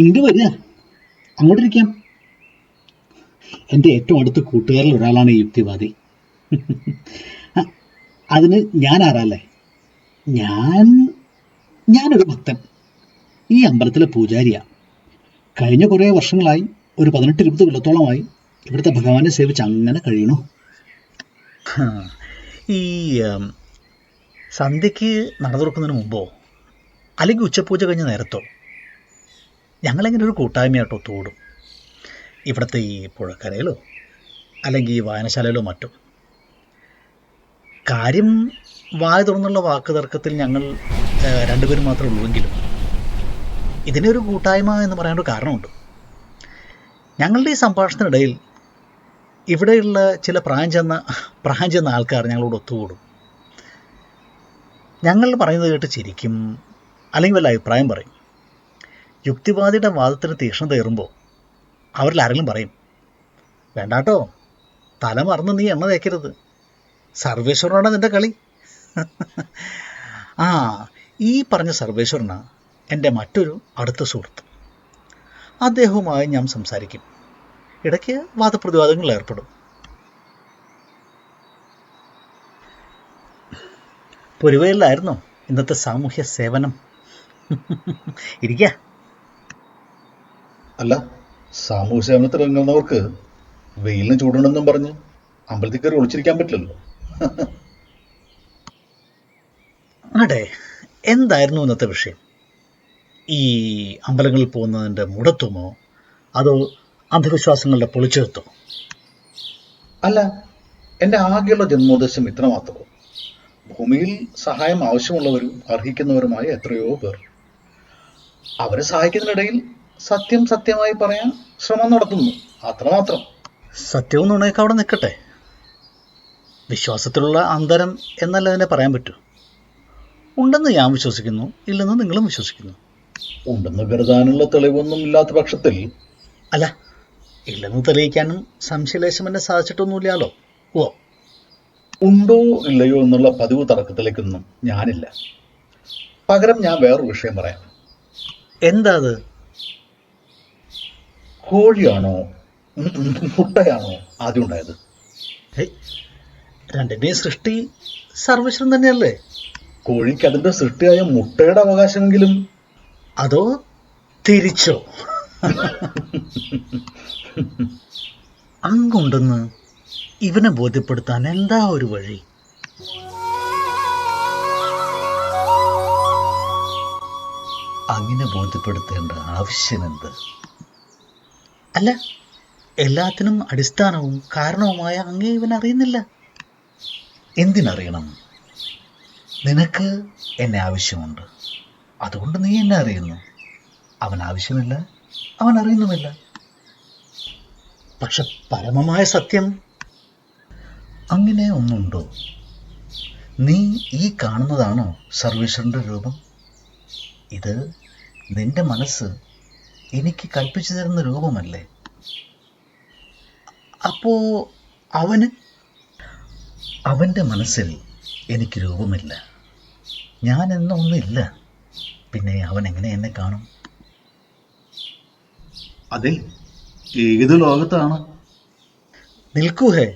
ഇങ്ങോട്ട് വരിക, അങ്ങോട്ടിരിക്കാം. എൻ്റെ ഏറ്റവും അടുത്ത കൂട്ടുകാരിൽ ഒരാളാണ് ഈ യുക്തിവാദി. അതിന് ഞാൻ ആരാല്ലേ? ഞാൻ ഞാനൊരു ഭക്തൻ, ഈ അമ്പലത്തിലെ പൂജാരിയാ. കഴിഞ്ഞ കുറേ വർഷങ്ങളായി, ഒരു 18-20 കൊല്ലത്തോളമായി ഇവിടുത്തെ ഭഗവാനെ സേവിച്ച് അങ്ങനെ കഴിയണു. ഈ സന്ധ്യയ്ക്ക് നട തുറക്കുന്നതിന് മുമ്പോ അല്ലെങ്കിൽ ഉച്ചപൂജ കഴിഞ്ഞ നേരത്തോ ഞങ്ങളിങ്ങനെ ഒരു കൂട്ടായ്മയായിട്ട് ഒത്തുകൂടും. ഇവിടുത്തെ ഈ പുഴക്കരയിലോ അല്ലെങ്കിൽ ഈ വായനശാലയിലോ മറ്റോ. കാര്യം വായ തുറന്നുള്ള വാക്ക് തർക്കത്തിൽ ഞങ്ങൾ രണ്ടുപേരും മാത്രമേ ഉള്ളൂവെങ്കിലും ഇതിനെ ഒരു കൂട്ടായ്മ എന്ന് പറയാനൊരു കാരണമുണ്ട്. ഞങ്ങളുടെ ഈ സംഭാഷണത്തിനിടയിൽ ഇവിടെയുള്ള ചില പ്രായം ചെന്ന ആൾക്കാർ ഞങ്ങളോട് ഒത്തുകൂടും. ഞങ്ങൾ പറയുന്നത് കേട്ട് ചിരിക്കും, അല്ലെങ്കിൽ വല്ല അഭിപ്രായം പറയും. യുക്തിവാദിയുടെ വാദത്തിന് തീക്ഷ്ണത ഏറുമ്പോൾ അവരിൽ ആരെങ്കിലും പറയും, വേണ്ടാട്ടോ, തല മറന്ന് നീ എണ്ണ തേക്കരുത്, സർവേശ്വരനാണ് നിൻ്റെ കളി. ആ ഈ പറഞ്ഞ സർവേശ്വരനാണ് എൻ്റെ മറ്റൊരു അടുത്ത സുഹൃത്ത്. അദ്ദേഹവുമായി ഞാൻ സംസാരിക്കും, ഇടയ്ക്ക് വാദപ്രതിവാദങ്ങളിൽ ഏർപ്പെടും. പൊരുവയിലായിരുന്നോ ഇന്നത്തെ സാമൂഹ്യ സേവനം? ഇരിക്കുക. അല്ല, സാമൂഹ്യ സേവനത്തിൽ ഇറങ്ങുന്നവർക്ക് വെയിലിന് ചൂടുണ്ടെന്നും പറഞ്ഞ് അമ്പലത്തിൽ കയറി ഒളിച്ചിരിക്കാൻ പറ്റില്ലല്ലോ. ആട്ടെ, എന്തായിരുന്നു ഇന്നത്തെ വിഷയം? ഈ അമ്പലങ്ങളിൽ പോകുന്നതിൻ്റെ മുടത്തുമോ അതോ അന്ധവിശ്വാസങ്ങളുടെ പൊളിച്ചെടുത്തോ? അല്ല, എൻ്റെ ആകെയുള്ള ജന്മോദ്ദേശം ഇത്ര മാത്രമോ. ഭൂമിയിൽ സഹായം ആവശ്യമുള്ളവരും അർഹിക്കുന്നവരുമായ എത്രയോ പേർ. അവരെ സഹായിക്കുന്നതിനിടയിൽ സത്യം സത്യമായി പറയാൻ ശ്രമം നടത്തുന്നു, അത്രമാത്രം. സത്യവും നുണയൊക്കെ അവിടെ നിൽക്കട്ടെ. വിശ്വാസത്തിലുള്ള അന്തരം എന്നല്ല അതിനെ പറയാൻ പറ്റൂ. ഉണ്ടെന്ന് ഞാൻ വിശ്വസിക്കുന്നു, ഇല്ലെന്ന് നിങ്ങളും വിശ്വസിക്കുന്നു. ഉണ്ടെന്ന് കരുതാനുള്ള തെളിവൊന്നും ഇല്ലാത്ത പക്ഷത്തിൽ. അല്ല, ഇല്ലെന്ന് തെളിയിക്കാനും സംശയലേശം എന്നെ സാധിച്ചിട്ടൊന്നുമില്ലല്ലോ. ഓ, ഉണ്ടോ ഇല്ലയോ എന്നുള്ള പതിവ് തർക്കത്തിലേക്കൊന്നും ഞാനില്ല. പകരം ഞാൻ വേറൊരു വിഷയം പറയാം. എന്താ അത്? കോഴിയാണോ മുട്ടയാണോ ആദ്യം ഉണ്ടായത്? രണ്ടിൻ്റെയും സൃഷ്ടി സർവേശ്വരൻ തന്നെയല്ലേ? കോഴിക്ക് അതിന്റെ സൃഷ്ടിയായ മുട്ടയുടെ അവകാശമെങ്കിലും. അതോ തിരിച്ചോ? അങ്ങുണ്ടെന്ന് ഇവനെ ബോധ്യപ്പെടുത്താൻ എന്താ ഒരു വഴി? അങ്ങനെ ബോധ്യപ്പെടുത്തേണ്ട ആവശ്യമെന്ത്? അല്ല, എല്ലാത്തിനും അടിസ്ഥാനവും കാരണവുമായ അങ്ങേ ഇവൻ അറിയുന്നില്ല. എന്തിനറിയണം? നിനക്ക് എന്നെ ആവശ്യമുണ്ട്, അതുകൊണ്ട് നീ എന്നെ അറിയുന്നു. അവൻ ആവശ്യമില്ല, അവൻ അറിയുന്നുമില്ല. പക്ഷെ പരമമായ സത്യം അങ്ങനെ ഒന്നുണ്ടോ? നീ ഈ കാണുന്നതാണോ സർവേശ്വരൻ്റെ രൂപം? ഇത് നിന്റെ മനസ്സ് എനിക്ക് കൽപ്പിച്ചു തരുന്ന രൂപമല്ലേ? അപ്പോ അവൻ്റെ മനസ്സിൽ എനിക്ക് രൂപമില്ല, ഞാൻ എന്നൊന്നില്ല. പിന്നെ അവൻ എങ്ങനെ എന്നെ കാണും? അതെ, ഏത് ലോകത്താണ്? നിൽക്കൂഹേ,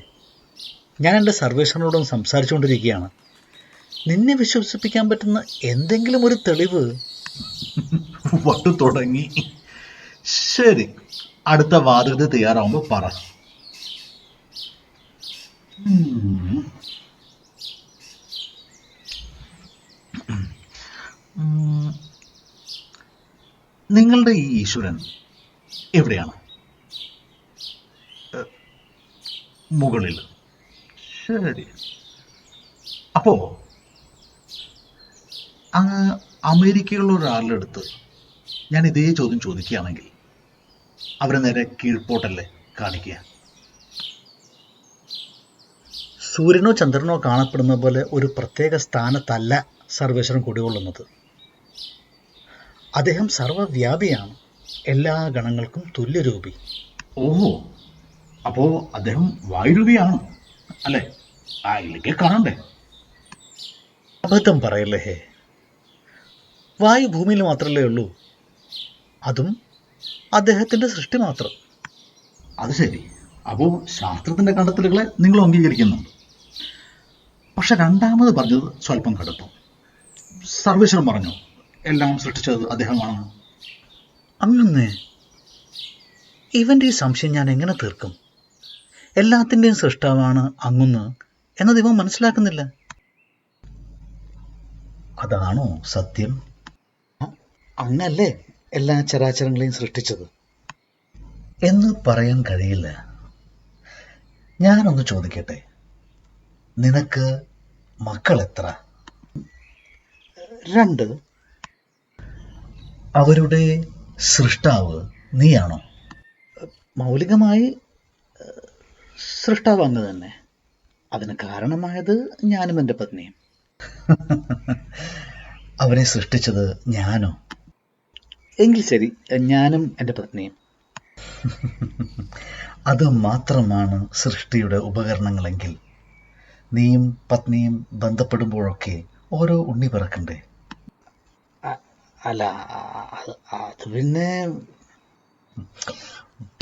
ഞാൻ എൻ്റെ സർവേശ്വരനോടും സംസാരിച്ചുകൊണ്ടിരിക്കുകയാണ്. നിന്നെ വിശ്വസിപ്പിക്കാൻ പറ്റുന്ന എന്തെങ്കിലും ഒരു തെളിവ്. വട്ടു തുടങ്ങി. ശരി, അടുത്ത വാദഗതി തയ്യാറാവുമ്പോൾ പറ. നിങ്ങളുടെ ഈ ഈശ്വരൻ എവിടെയാണ്? മുകളിൽ. ശരി, അപ്പോ അങ്ങ് അമേരിക്കയിലുള്ള ഒരാളുടെ അടുത്ത് ഞാൻ ഇതേ ചോദ്യം ചോദിക്കുകയാണെങ്കിൽ അവരെ നേരെ കീഴ്പോട്ടല്ലേ കാണിക്കുക? സൂര്യനോ ചന്ദ്രനോ കാണപ്പെടുന്ന പോലെ ഒരു പ്രത്യേക സ്ഥാനത്തല്ല സർവേശ്വരൻ കുടികൊള്ളുന്നത്. അദ്ദേഹം സർവവ്യാപിയാണ്, എല്ലാ ഗണങ്ങൾക്കും തുല്യരൂപി. ഓഹോ, അപ്പോ അദ്ദേഹം വായുരൂപിയാണ് അല്ലേ? ഇല്ലെങ്കിൽ കാണണ്ടേ? അബദ്ധം പറയല്ലേ ഹേ. വായു ഭൂമിയിൽ മാത്രമല്ലേ ഉള്ളൂ, അതും അദ്ദേഹത്തിൻ്റെ സൃഷ്ടി മാത്രം. അത് ശരി. അപ്പോൾ ശാസ്ത്രത്തിന്റെ കണ്ടെത്തലുകളെ നിങ്ങൾ അംഗീകരിക്കുന്നുണ്ട്. പക്ഷെ രണ്ടാമത് പറഞ്ഞത് സ്വല്പം കടുത്തു. സർവേശ്വരൻ പറഞ്ഞു എല്ലാം സൃഷ്ടിച്ചത് അദ്ദേഹമാണ്. അങ്ങനെ ഇവൻ്റെ ഈ സംശയം ഞാൻ എങ്ങനെ തീർക്കും? എല്ലാത്തിൻ്റെയും സൃഷ്ടാവാണ് അങ്ങുന്ന് എന്നത് ഇവൻ മനസ്സിലാക്കുന്നില്ല. അതാണോ സത്യം? അങ്ങല്ലേ എല്ലാ ചരാചരങ്ങളെയും സൃഷ്ടിച്ചത് എന്ന് പറയാൻ കഴിയില്ല. ഞാനൊന്ന് ചോദിക്കട്ടെ, നിനക്ക് മക്കൾ എത്ര? 2. അവരുടെ സൃഷ്ടാവ് നീയാണോ? മൗലികമായി സൃഷ്ടാവ് അങ്ങ് തന്നെ. അതിന് കാരണമായത് ഞാനും എൻ്റെ പത്നിയും. അവരെ സൃഷ്ടിച്ചത് ഞാനോ? എങ്കിൽ ശരി, ഞാനും എൻ്റെ പത്നിയും. അത് മാത്രമാണ് സൃഷ്ടിയുടെ ഉപകരണങ്ങളെങ്കിൽ നീയും പത്നിയും ബന്ധപ്പെടുമ്പോഴൊക്കെ ഓരോ ഉണ്ണി പിറക്കണ്ടേ? അല്ല, അത് പിന്നെ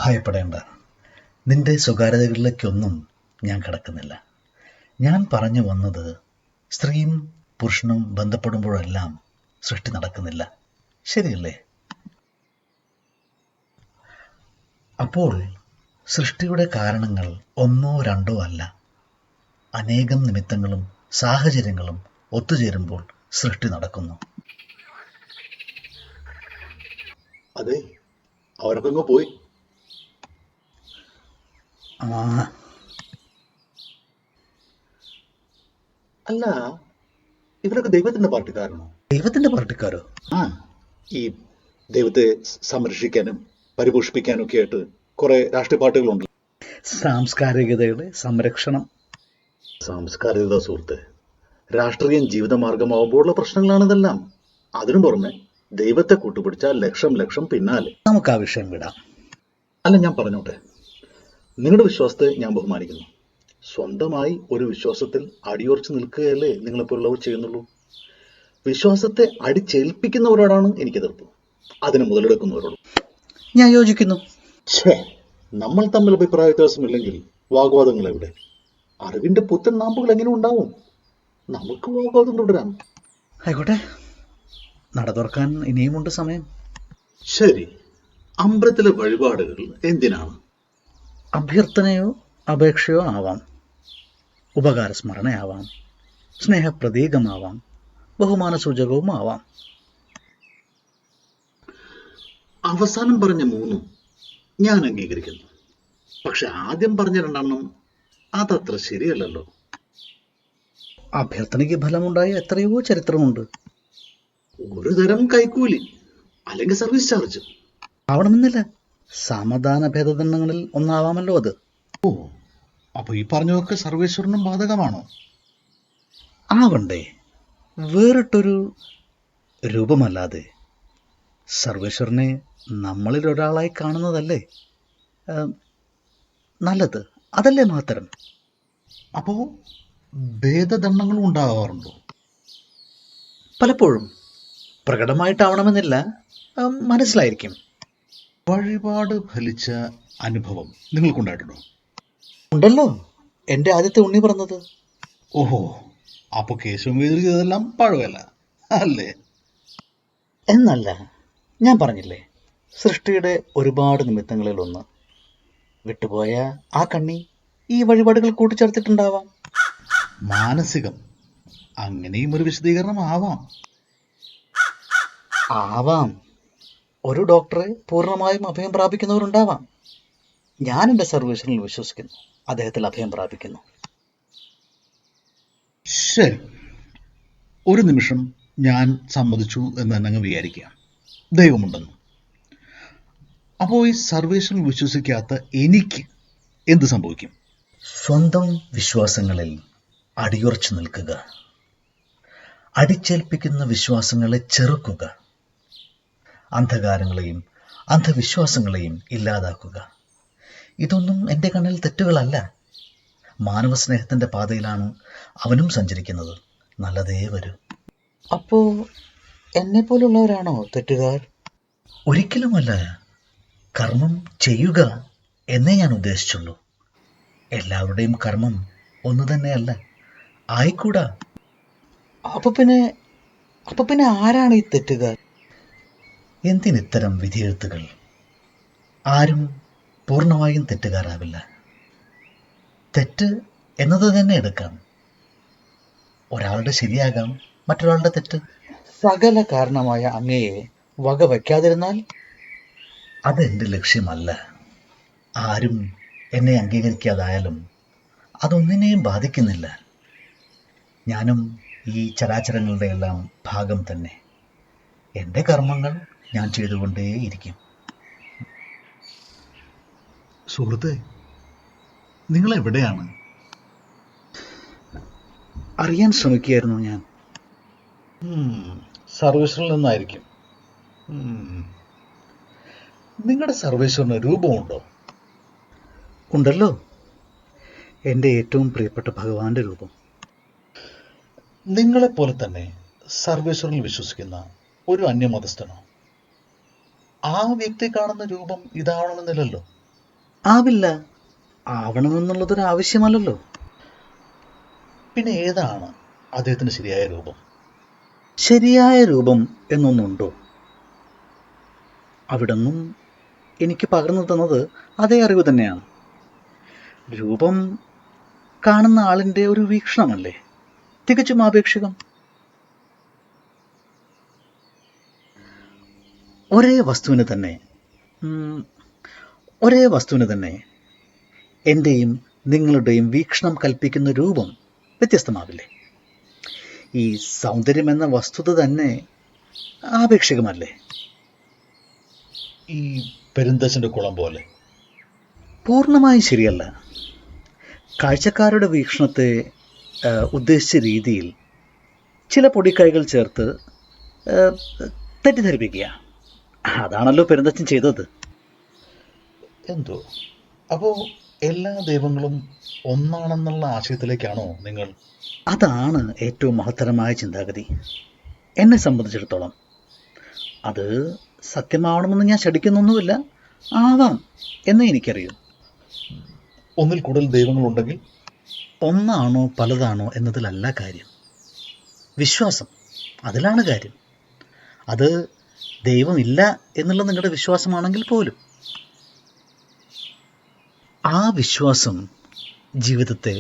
ഭയപ്പെടേണ്ട. നിന്റെ സ്വകാര്യതകളിലേക്കൊന്നും ഞാൻ കടക്കുന്നില്ല. ഞാൻ പറഞ്ഞു വന്നത് സ്ത്രീയും പുരുഷനും ബന്ധപ്പെടുമ്പോഴെല്ലാം സൃഷ്ടി നടക്കുന്നില്ല, ശരിയല്ലേ? അപ്പോൾ സൃഷ്ടിയുടെ കാരണങ്ങൾ 1 2 അല്ല, അനേകം നിമിത്തങ്ങളും സാഹചര്യങ്ങളും ഒത്തുചേരുമ്പോൾ സൃഷ്ടി നടക്കുന്നു. അതെ, അവരൊക്കെ അങ്ങ് പോയി. അല്ല, ഇവരൊക്കെ ദൈവത്തിന്റെ പാർട്ടിക്കാരാണോ? ദൈവത്തിന്റെ പാർട്ടിക്കാരോ? ഈ ദൈവത്തെ സംരക്ഷിക്കാനും പരിപോഷിപ്പിക്കാനും ഒക്കെ ആയിട്ട് കുറെ രാഷ്ട്രീയ പാർട്ടികളുണ്ട്. സാംസ്കാരികതയുടെ സംരക്ഷണം. സാംസ്കാരികത സുഹൃത്ത്, രാഷ്ട്രീയം ജീവിതമാർഗമാവുമ്പോഴുള്ള പ്രശ്നങ്ങളാണിതെല്ലാം. അതിനു പുറമെ ദൈവത്തെ കൂട്ടുപിടിച്ചാൽ ലക്ഷം പിന്നാലെ. നമുക്ക് ആ വിഷയം വിടാം. അല്ല, ഞാൻ പറഞ്ഞോട്ടെ. നിങ്ങളുടെ വിശ്വാസത്തെ ഞാൻ ബഹുമാനിക്കുന്നു. സ്വന്തമായി ഒരു വിശ്വാസത്തിൽ അടിയുറച്ച് നിൽക്കുകയല്ലേ നിങ്ങളെപ്പോലുള്ളവർ ചെയ്യുന്നുള്ളൂ. വിശ്വാസത്തെ അടിച്ചേൽപ്പിക്കുന്നവരോടാണ് എനിക്ക് എതിർപ്പ്, അതിന് മുതലെടുക്കുന്നവരോടും. ഞാൻ യോജിക്കുന്നു. നമ്മൾ തമ്മിൽ അഭിപ്രായ വ്യത്യാസമില്ലെങ്കിൽ വാഗ്വാദങ്ങൾ എവിടെ? അറിവിന്റെ പുത്തൻ നാമ്പുകൾ എങ്ങനെ ഉണ്ടാവും? നമുക്ക് വാഗ്വാദം തുടരാം. ആയിക്കോട്ടെ, നട തുറക്കാൻ ഇനിയുമുണ്ട് സമയം. ശരി, അമ്പലത്തിലെ വഴിപാടുകൾ എന്തിനാണ്? അഭ്യർത്ഥനയോ അപേക്ഷയോ ആവാം, ഉപകാരസ്മരണയാവാം, സ്നേഹപ്രതീകമാവാം, ബഹുമാന സൂചകവും ആവാം. അവസാനം പറഞ്ഞ 3 ഞാൻ അംഗീകരിക്കുന്നു. പക്ഷെ ആദ്യം പറഞ്ഞ 2 അതത്ര ശരിയല്ലല്ലോ. അഭ്യർത്ഥനയ്ക്ക് ഫലമുണ്ടായ എത്രയോ ചരിത്രമുണ്ട്. ഒരു തരം കൈക്കൂലി അല്ലെങ്കിൽ സർവീസ് ചാർജ് ആവണമെന്നില്ല. സമാധാന ഭേദദണ്ഡങ്ങളിൽ ഒന്നാവാമല്ലോ അത്. ഓ, അപ്പൊ ഈ പറഞ്ഞതൊക്കെ സർവേശ്വരനും ബാധകമാണോ? ആവണ്ടേ. വേറിട്ടൊരു രൂപമല്ലാതെ സർവേശ്വരനെ നമ്മളിൽ ഒരാളായി കാണുന്നതല്ലേ നല്ലത്? അതല്ലേ മഹത്തരം? അപ്പോ ഭേദദണ്ഡങ്ങളും ഉണ്ടാകാറുണ്ടോ? പലപ്പോഴും പ്രകടമായിട്ടാവണമെന്നില്ല, മനസ്സിലായിരിക്കും. വഴിപാട് ഫലിച്ച അനുഭവം നിങ്ങൾക്കുണ്ടായിട്ടുണ്ടോ? ഉണ്ടല്ലോ, എൻ്റെ ആദ്യത്തെ ഉണ്ണി പറഞ്ഞത്. ഓഹോ, അപ്പൊ കേശവം വേദന ചെയ്തതെല്ലാം പഴവല്ല അല്ലേ? എന്നല്ല, ഞാൻ പറഞ്ഞില്ലേ, സൃഷ്ടിയുടെ ഒരുപാട് നിമിത്തങ്ങളിൽ ഒന്ന് വിട്ടുപോയ ആ കണ്ണി ഈ വഴിപാടുകൾ കൂട്ടിച്ചേർത്തിട്ടുണ്ടാവാം. മാനസികം, അങ്ങനെയും ഒരു വിശദീകരണം ആവാം. ആവാം. ഒരു ഡോക്ടറെ പൂർണ്ണമായും അഭയം പ്രാപിക്കുന്നവരുണ്ടാവാം. ഞാൻ എൻ്റെ സർവേശ്വരനിൽ വിശ്വസിക്കുന്നു, അദ്ദേഹത്തിൽ അഭയം പ്രാപിക്കുന്നു. ശരി, ഒരു നിമിഷം ഞാൻ സമ്മതിച്ചു എന്ന് തന്നെ അങ്ങ് വിചാരിക്കാം, ദൈവമുണ്ടെന്ന്. അപ്പോൾ ഈ സർവേശ്വരനിൽ വിശ്വസിക്കാത്ത എനിക്ക് എന്ത് സംഭവിക്കും? സ്വന്തം വിശ്വാസങ്ങളിൽ അടിയുറച്ചു നിൽക്കുക, അടിച്ചേൽപ്പിക്കുന്ന വിശ്വാസങ്ങളെ ചെറുക്കുക, അന്ധകാരങ്ങളെയും അന്ധവിശ്വാസങ്ങളെയും ഇല്ലാതാക്കുക. ഇതൊന്നും എൻ്റെ കണ്ണിൽ തെറ്റുകളല്ല. മാനവ സ്നേഹത്തിൻ്റെ പാതയിലാണ് അവനും സഞ്ചരിക്കുന്നത്. നല്ലതേ വരൂ. അപ്പോ എന്നെ പോലുള്ളവരാണോ തെറ്റുകാർ? ഒരിക്കലുമല്ല. കർമ്മം ചെയ്യുക എന്നേ ഞാൻ ഉദ്ദേശിച്ചുള്ളൂ. എല്ലാവരുടെയും കർമ്മം ഒന്നു തന്നെയല്ല, ആയിക്കൂടാ. അപ്പൊ പിന്നെ ആരാണ് ഈ തെറ്റുകാർ? എന്തിനിത്തരം വിധിയെഴുത്തുകൾ? ആരും പൂർണ്ണമായും തെറ്റുകാരാവില്ല. തെറ്റ് എന്നത് തന്നെ എടുക്കാം. ഒരാളുടെ ശരിയാകാം മറ്റൊരാളുടെ തെറ്റ്. സകല കാരണമായ അങ്ങയെ വകവയ്ക്കാതിരുന്നാൽ അതെൻ്റെ ലക്ഷ്യമല്ല. ആരും എന്നെ അംഗീകരിക്കാതായാലും അതൊന്നിനെയും ബാധിക്കുന്നില്ല. ഞാനും ഈ ചരാചരങ്ങളുടെ എല്ലാം ഭാഗം തന്നെ. എൻ്റെ കർമ്മങ്ങൾ ഞാൻ ചെയ്തുകൊണ്ടേയിരിക്കും. സുഹൃത്തെ, നിങ്ങൾ എവിടെയാണ്? അറിയാൻ ശ്രമിക്കുകയായിരുന്നു ഞാൻ. സർവേശ്വരിൽ നിന്നായിരിക്കും. നിങ്ങളുടെ സർവേശ്വരന് രൂപമുണ്ടോ? ഉണ്ടല്ലോ, എൻ്റെ ഏറ്റവും പ്രിയപ്പെട്ട ഭഗവാന്റെ രൂപം. നിങ്ങളെപ്പോലെ തന്നെ സർവേശ്വരിൽ വിശ്വസിക്കുന്ന ഒരു അന്യമതസ്ഥനോ? ആ വ്യക്തി കാണുന്ന രൂപം ഇതാവണമെന്നില്ലല്ലോ. ആവില്ല, ആവണമെന്നുള്ളതൊരു ആവശ്യമല്ലല്ലോ. പിന്നെ ഏതാണ് അദ്ദേഹത്തിന് ശരിയായ രൂപം? ശരിയായ രൂപം എന്നൊന്നുണ്ടോ? അവിടെന്നും എനിക്ക് പകർന്നു തന്നത് അതേ അറിവ് തന്നെയാണ്. രൂപം കാണുന്ന ആളിൻ്റെ ഒരു വീക്ഷണമല്ലേ, തികച്ചും ആപേക്ഷികം. ഒരേ വസ്തുവിന് തന്നെ എൻ്റെയും നിങ്ങളുടെയും വീക്ഷണം കൽപ്പിക്കുന്ന രൂപം വ്യത്യസ്തമാവില്ലേ? ഈ സൗന്ദര്യം എന്ന വസ്തുത തന്നെ ആപേക്ഷികമല്ലേ? ഈ പെരുന്തച്ഛൻ്റെ കുളം പോലെ. പൂർണ്ണമായും ശരിയല്ല. കാഴ്ചക്കാരുടെ വീക്ഷണത്തെ ഉദ്ദേശിച്ച രീതിയിൽ ചില പൊടിക്കൈകൾ ചേർത്ത് തെറ്റിദ്ധരിപ്പിക്കുക, അതാണല്ലോ പെരുന്തച്ഛൻ ചെയ്തത്. എന്തോ അപ്പോൾ എല്ലാ ദൈവങ്ങളും ഒന്നാണെന്നുള്ള ആശയത്തിലേക്കാണോ നിങ്ങൾ? അതാണ് ഏറ്റവും മഹത്തരമായ ചിന്താഗതി എന്നെ സംബന്ധിച്ചിടത്തോളം. അത് സത്യമാവണമെന്ന് ഞാൻ ശഠിക്കുന്നൊന്നുമില്ല. ആവാം എന്നേ എനിക്കറിയൂ. ഒന്നിൽ കൂടുതൽ ദൈവങ്ങളുണ്ടെങ്കിൽ ഒന്നാണോ പലതാണോ എന്നതിലല്ല കാര്യം, വിശ്വാസം, അതിലാണ് കാര്യം. അത് ദൈവമില്ല എന്നുള്ള നിങ്ങളുടെ വിശ്വാസമാണെങ്കിൽ പോലും ആ വിശ്വാസം ജീവിതത്തെ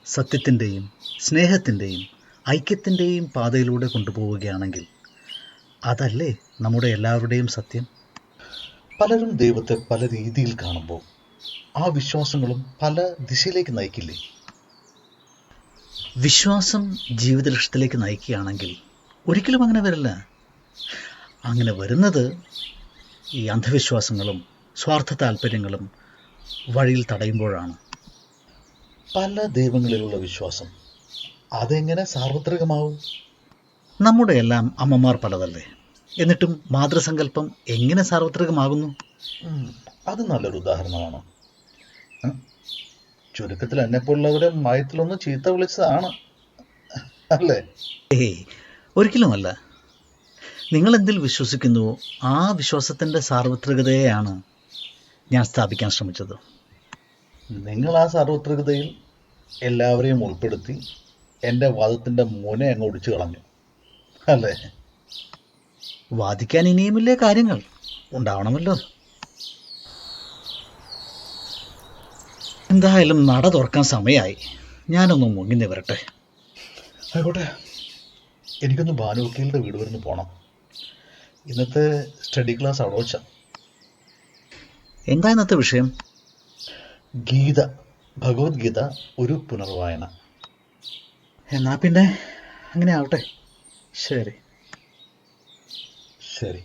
സത്യത്തിൻ്റെയും സ്നേഹത്തിൻ്റെയും ഐക്യത്തിൻ്റെയും പാതയിലൂടെ കൊണ്ടുപോവുകയാണെങ്കിൽ അതല്ലേ നമ്മുടെ എല്ലാവരുടെയും സത്യം. പലരും ദൈവത്തെ പല രീതിയിൽ കാണുമ്പോൾ ആ വിശ്വാസങ്ങളും പല ദിശയിലേക്ക് നയിക്കില്ലേ? വിശ്വാസം ജീവിത ലക്ഷ്യത്തിലേക്ക് നയിക്കുകയാണെങ്കിൽ ഒരിക്കലും അങ്ങനെ വരില്ല. അങ്ങനെ വരുന്നത് ഈ അന്ധവിശ്വാസങ്ങളും സ്വാർത്ഥ താല്പര്യങ്ങളും വഴിയിൽ തടയുമ്പോഴാണ്. പല ദൈവങ്ങളിലുള്ള വിശ്വാസം അതെങ്ങനെ സാർവത്രികമാവും? നമ്മുടെ എല്ലാം അമ്മമാർ പലതല്ലേ, എന്നിട്ടും മാതൃസങ്കല്പം എങ്ങനെ സാർവത്രികമാകുന്നു? അത് നല്ലൊരു ഉദാഹരണമാണ്. ചുരുക്കത്തിൽ എന്നെപ്പോലുള്ളവരെ മയത്തിലൊന്ന് ചീത്ത വിളിച്ചതാണ് അല്ലേ? ഒരിക്കലുമല്ല. നിങ്ങൾ എന്തിൽ വിശ്വസിക്കുന്നുവോ ആ വിശ്വാസത്തിൻ്റെ സാർവത്രികതയെയാണ് ഞാൻ സ്ഥാപിക്കാൻ ശ്രമിച്ചത്. നിങ്ങൾ ആ സാർവത്രികതയിൽ എല്ലാവരെയും ഉൾപ്പെടുത്തി എൻ്റെ വാദത്തിൻ്റെ മുന അങ്ങ് ഒടിച്ചു കളഞ്ഞു അല്ലേ? വാദിക്കാൻ ഇനിയുമില്ലേ കാര്യങ്ങൾ ഉണ്ടാവണമല്ലോ. എന്തായാലും നട തുറക്കാൻ സമയമായി. ഞാനൊന്ന് മുങ്ങി നിവരട്ടെ. ആയിക്കോട്ടെ, എനിക്കൊന്ന് ഭാനുവക്കീലിൻ്റെ വീട് വരെ പോകണം. ഇന്നത്തെ സ്റ്റഡി ക്ലാസ് അവിടെ വെച്ചാ. എന്താ ഇന്നത്തെ വിഷയം? ഗീത, ഭഗവത്ഗീത ഒരു പുനർവായന. എന്നാ പിന്നെ അങ്ങനെ ആവട്ടെ. ശരി. ശരി.